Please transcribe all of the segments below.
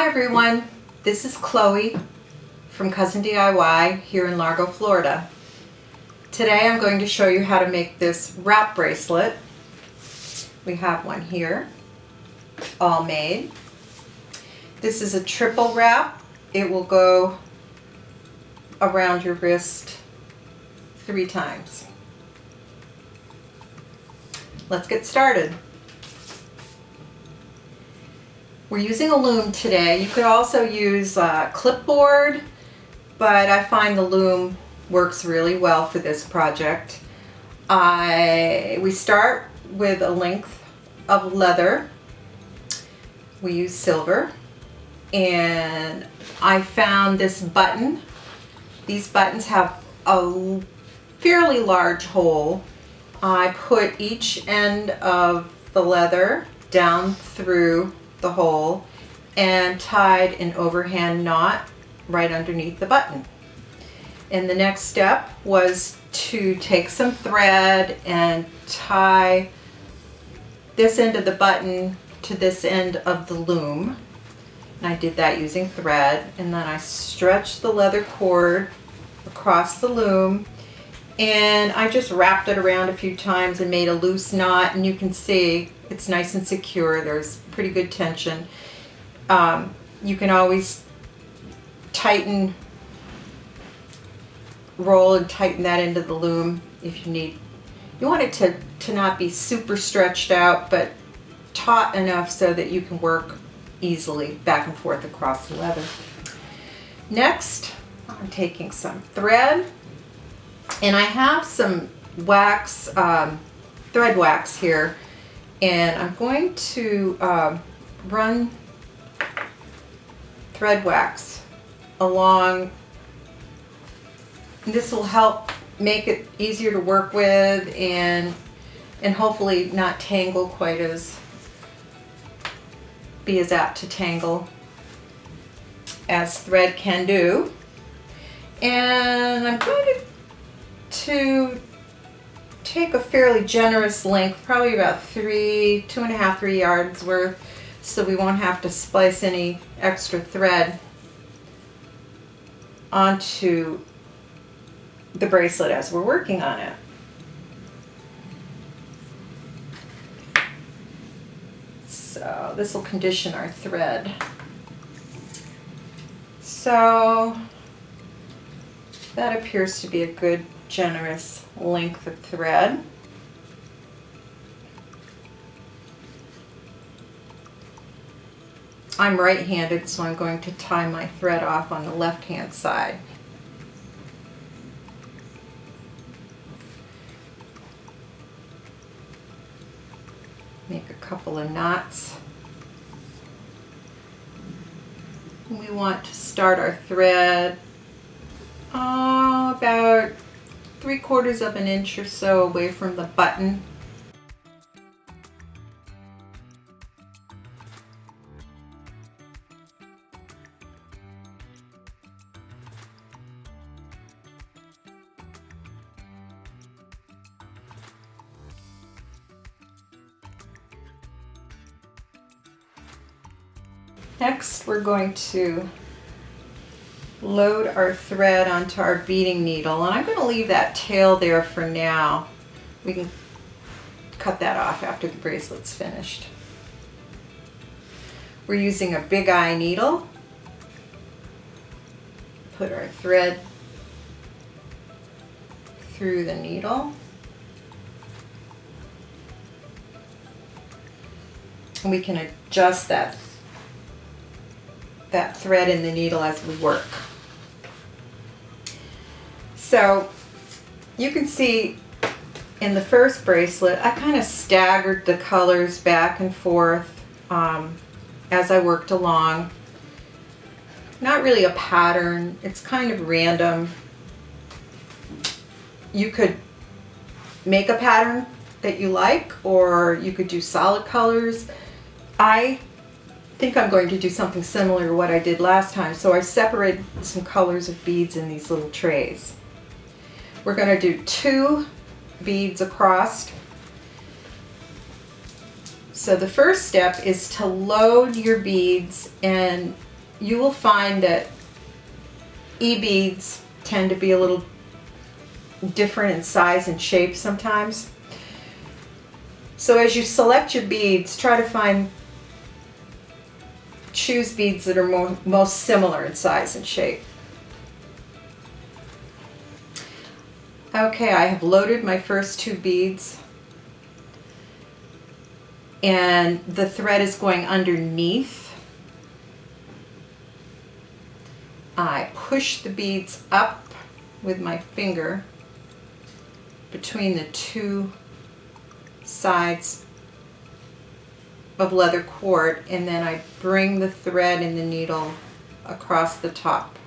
Hi everyone, this is Chloe from Cousin DIY here in Largo, Florida. Today I'm going to show you how to make this wrap bracelet. We have one here, all made. This is a triple wrap. It will go around your wrist 3 times. Let's get started. We're using a loom today. You could also use a clipboard, but I find the loom works really well for this project. We start with a length of leather. We use silver, and I found this button. These buttons have a fairly large hole. I put each end of the leather down through the hole and tied an overhand knot right underneath the button. And the next step was to take some thread and tie this end of the button to this end of the loom. And I did that using thread, and then I stretched the leather cord across the loom, and I just wrapped it around a few times and made a loose knot, and you can see it's nice and secure. There's pretty good tension. You can always roll and tighten that into the loom if you need. You want it to not be super stretched out, but taut enough so that you can work easily back and forth across the leather. Next, I'm taking some thread, and I have some wax, thread wax here, and I'm going to run thread wax along. This will help make it easier to work with and hopefully not tangle be as apt to tangle as thread can do. And I'm going to take a fairly generous length, probably about 2.5, 3 yards worth, so we won't have to splice any extra thread onto the bracelet as we're working on it. So this will condition our thread. So that appears to be a good generous length of thread. I'm right-handed, so I'm going to tie my thread off on the left-hand side. Make a couple of knots. We want to start our thread about 3/4 of an inch or so away from the button. Next, we're going to load our thread onto our beading needle, and I'm going to leave that tail there for now. We can cut that off after the bracelet's finished. We're using a big eye needle. Put our thread through the needle. And we can adjust that thread in the needle as we work. So you can see in the first bracelet, I kind of staggered the colors back and forth as I worked along. Not really a pattern, it's kind of random. You could make a pattern that you like, or you could do solid colors. I think I'm going to do something similar to what I did last time, so I separated some colors of beads in these little trays. We're going to do 2 beads across. So the first step is to load your beads and you will find that e-beads tend to be a little different in size and shape sometimes. So as you select your beads, try to choose beads that are most similar in size and shape. Okay, I have loaded my first 2 beads, and the thread is going underneath. I push the beads up with my finger between the 2 sides of leather cord, and then I bring the thread and the needle across the top.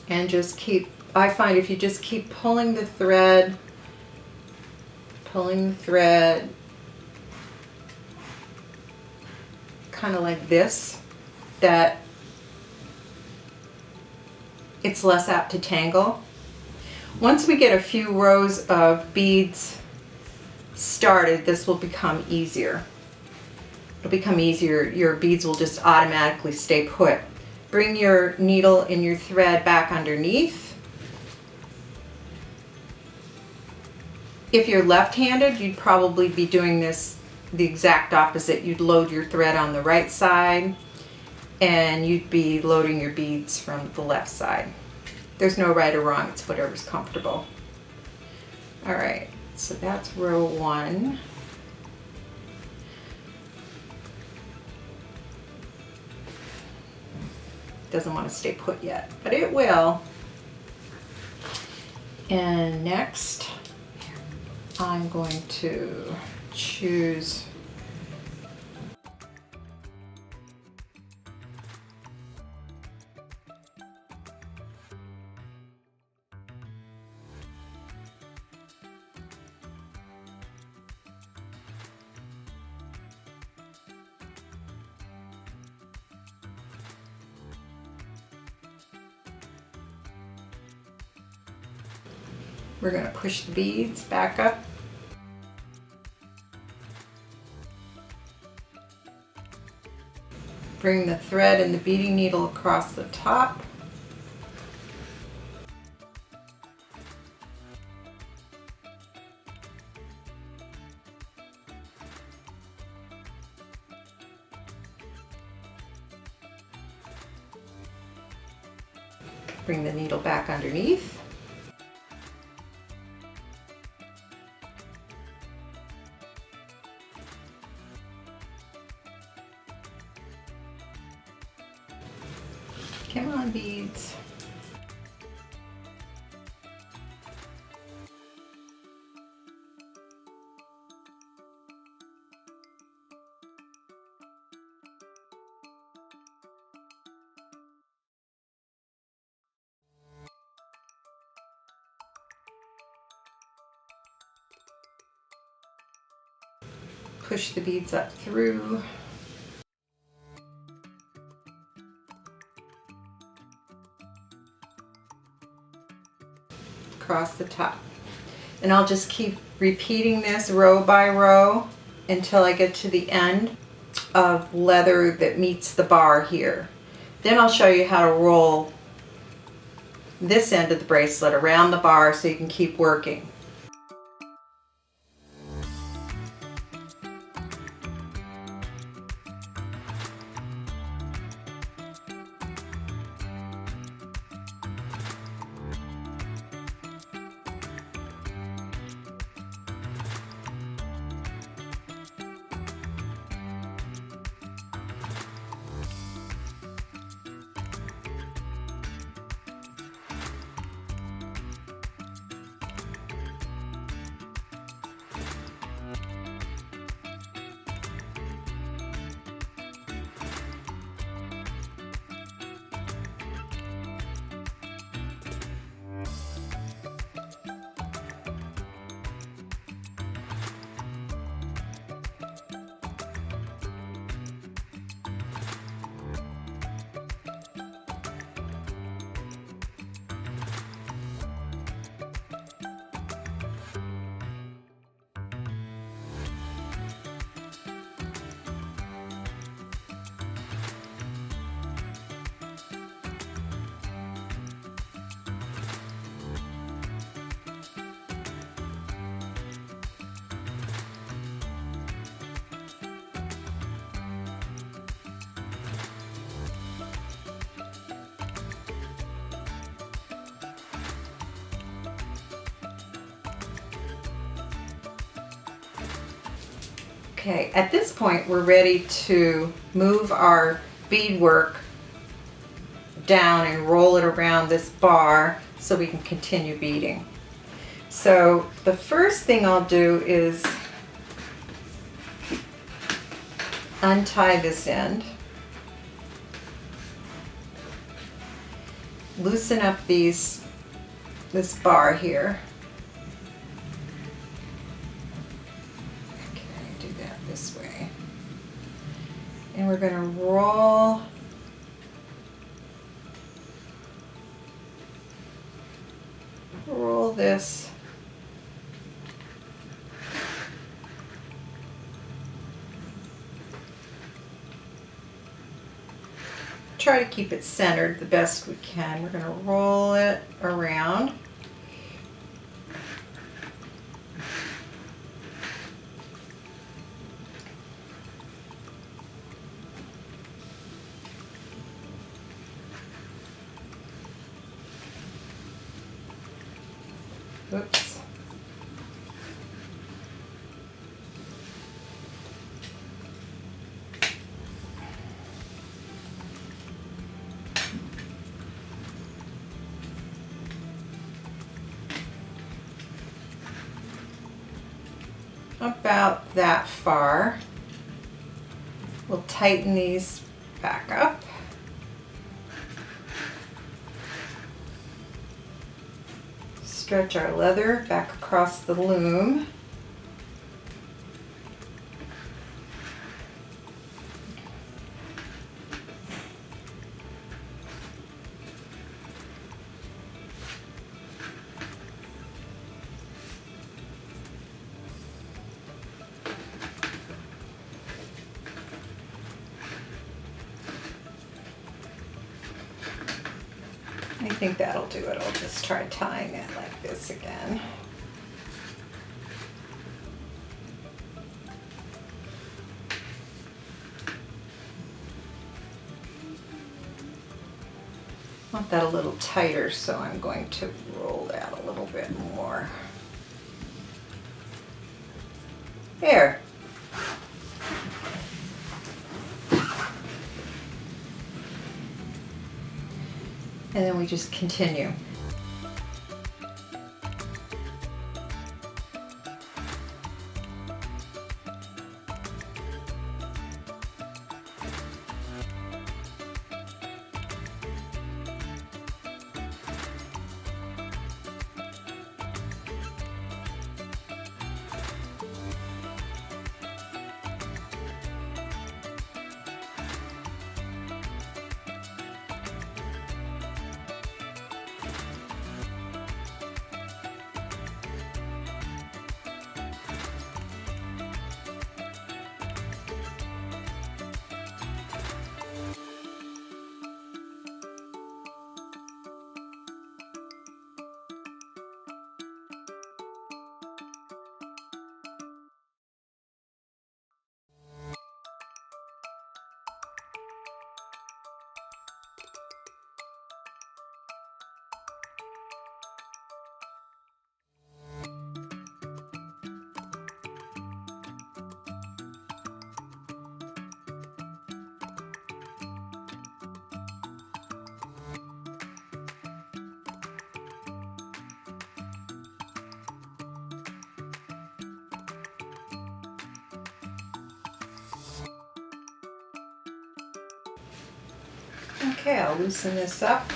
And just keep, I find if you just keep pulling the thread, kind of like this, that it's less apt to tangle. Once we get a few rows of beads started, this will become easier. It'll become easier. Your beads will just automatically stay put. Bring your needle and your thread back underneath. If you're left-handed, you'd probably be doing this the exact opposite. You'd load your thread on the right side, and you'd be loading your beads from the left side. There's no right or wrong, it's whatever's comfortable. All right, so that's row 1. Doesn't want to stay put yet, but it will. And next, I'm going to choose we're going to push the beads back up. Bring the thread and the beading needle across the top. Bring the needle back underneath. Come on, beads. Push the beads up through. Across the top. And I'll just keep repeating this row by row until I get to the end of leather that meets the bar here. Then I'll show you how to roll this end of the bracelet around the bar so you can keep working. Okay, at this point we're ready to move our beadwork down and roll it around this bar so we can continue beading. So the first thing I'll do is untie this end, loosen up this bar here. Okay, do that this way. And we're going to roll this try to keep it centered the best we can. We're going to roll it around. Oops. About that far. We'll tighten these back up. Stretch our leather back across the loom. I think that'll do it. I'll just try tying it like this again. I want that a little tighter, so I'm going to roll that a little bit more. There. And then we just continue. Okay, I'll loosen this up.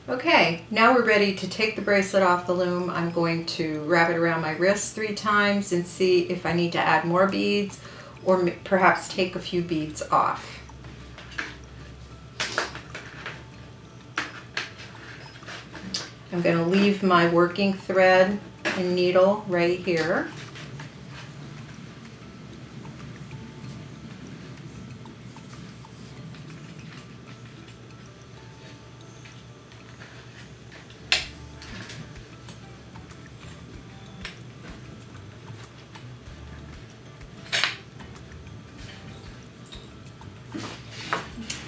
Okay, now we're ready to take the bracelet off the loom. I'm going to wrap it around my wrist 3 times and see if I need to add more beads or perhaps take a few beads off. I'm going to leave my working thread and needle right here.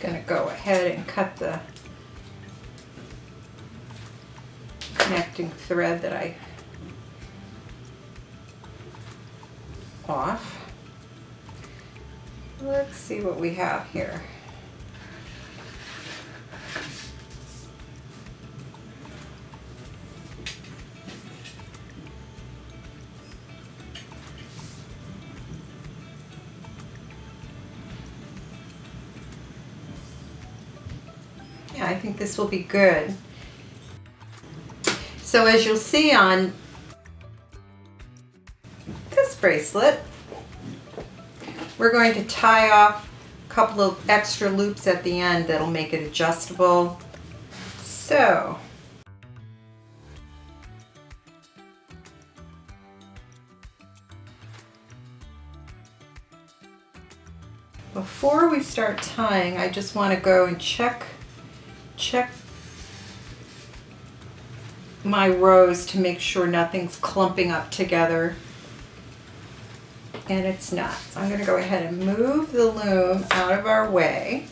Going to go ahead and cut the connecting thread that I off. Let's see what we have here. Yeah, I think this will be good. So as you'll see on this bracelet, we're going to tie off a couple of extra loops at the end that'll make it adjustable. So before we start tying, I just want to go and check my rows to make sure nothing's clumping up together, and it's not. So I'm going to go ahead and move the loom out of our way.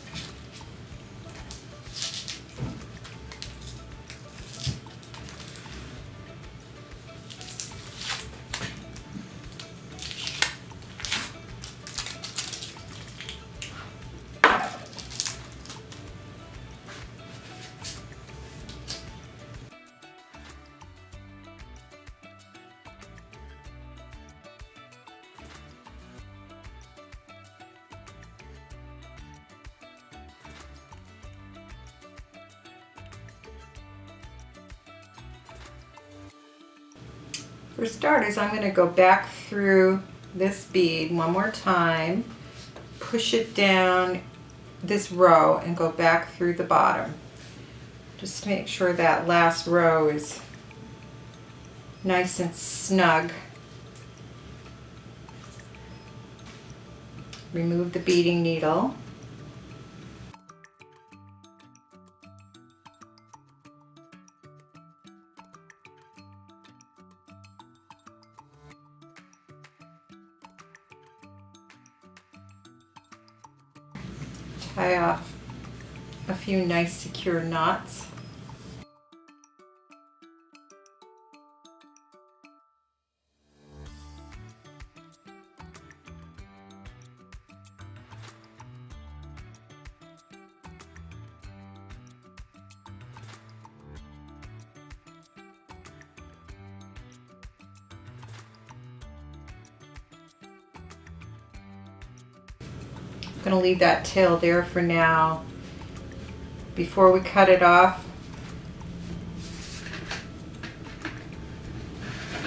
For starters, I'm going to go back through this bead one more time, push it down this row and go back through the bottom. Just to make sure that last row is nice and snug. Remove the beading needle. Tie off a few nice secure knots. I'm going to leave that tail there for now. Before we cut it off,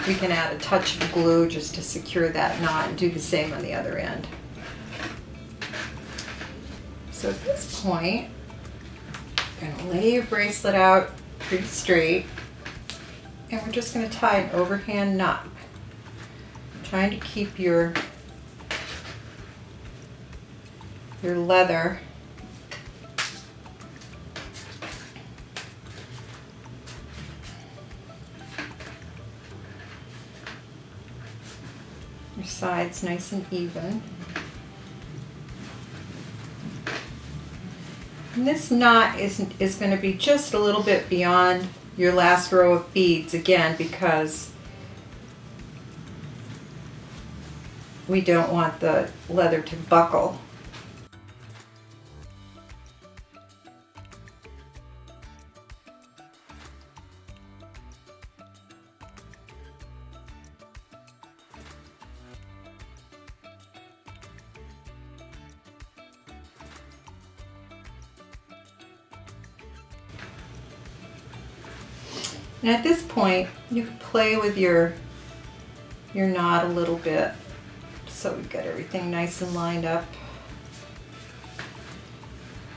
we can add a touch of glue just to secure that knot and do the same on the other end. So at this point, I'm going to lay your bracelet out pretty straight, and we're just going to tie an overhand knot, trying to keep your leather your sides nice and even. And this knot is going to be just a little bit beyond your last row of beads, again, because we don't want the leather to buckle. And at this point, you can play with your knot a little bit so we get everything nice and lined up.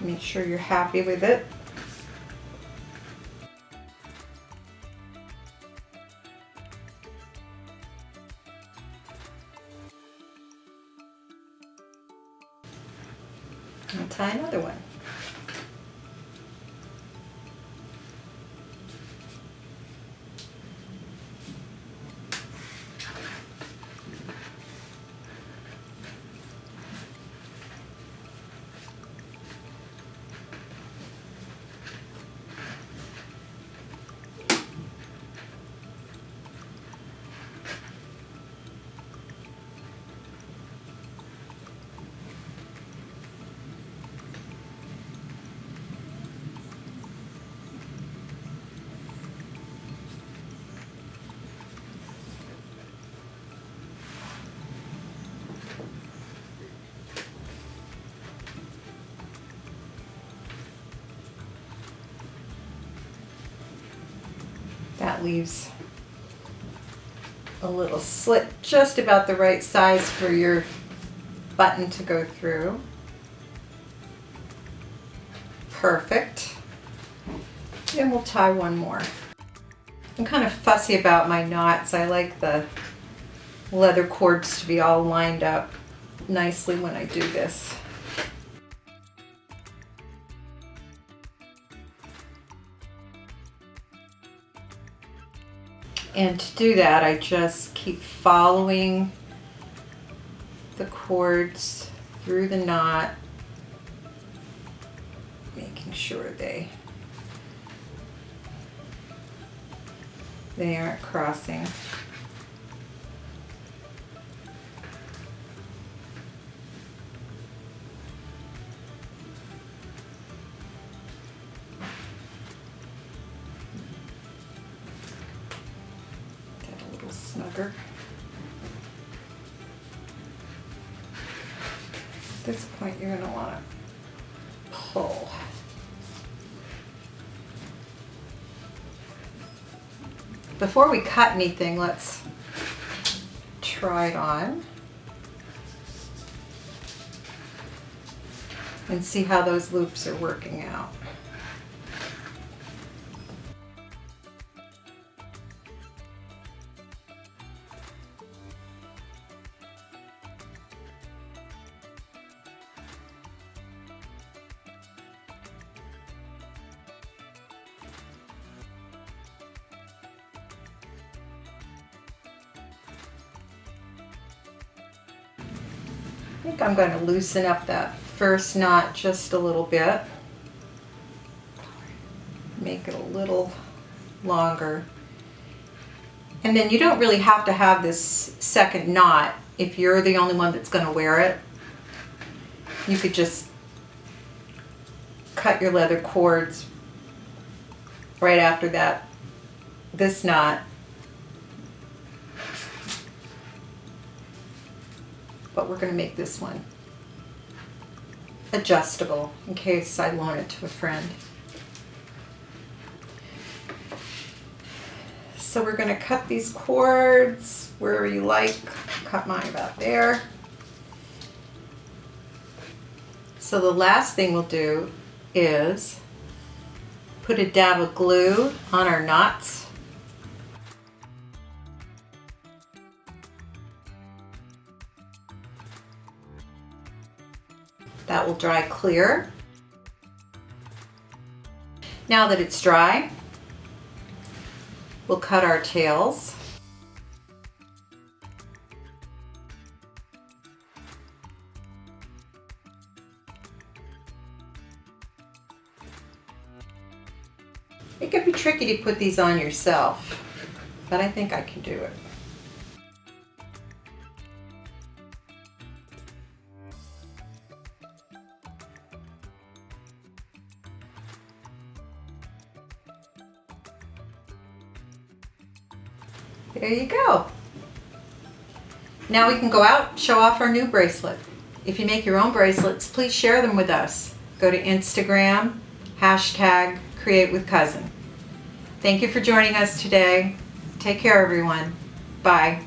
Make sure you're happy with it. And tie another one. That leaves a little slit just about the right size for your button to go through. Perfect. And we'll tie one more. I'm kind of fussy about my knots. I like the leather cords to be all lined up nicely when I do this. And to do that, I just keep following the cords through the knot, making sure they aren't crossing. Snugger. At this point, you're going to want to pull. Before we cut anything, let's try it on and see how those loops are working out. I think I'm going to loosen up that first knot just a little bit. Make it a little longer. And then you don't really have to have this second knot if you're the only one that's going to wear it. You could just cut your leather cords right after this knot. But we're going to make this one adjustable in case I loan it to a friend. So we're going to cut these cords wherever you like. Cut mine about there. So the last thing we'll do is put a dab of glue on our knots. That will dry clear. Now that it's dry, we'll cut our tails. It can be tricky to put these on yourself, but I think I can do it. There you go. Now we can go out and show off our new bracelet. If you make your own bracelets, please share them with us. Go to Instagram, #CreateWithCousin. Thank you for joining us today. Take care, everyone. Bye.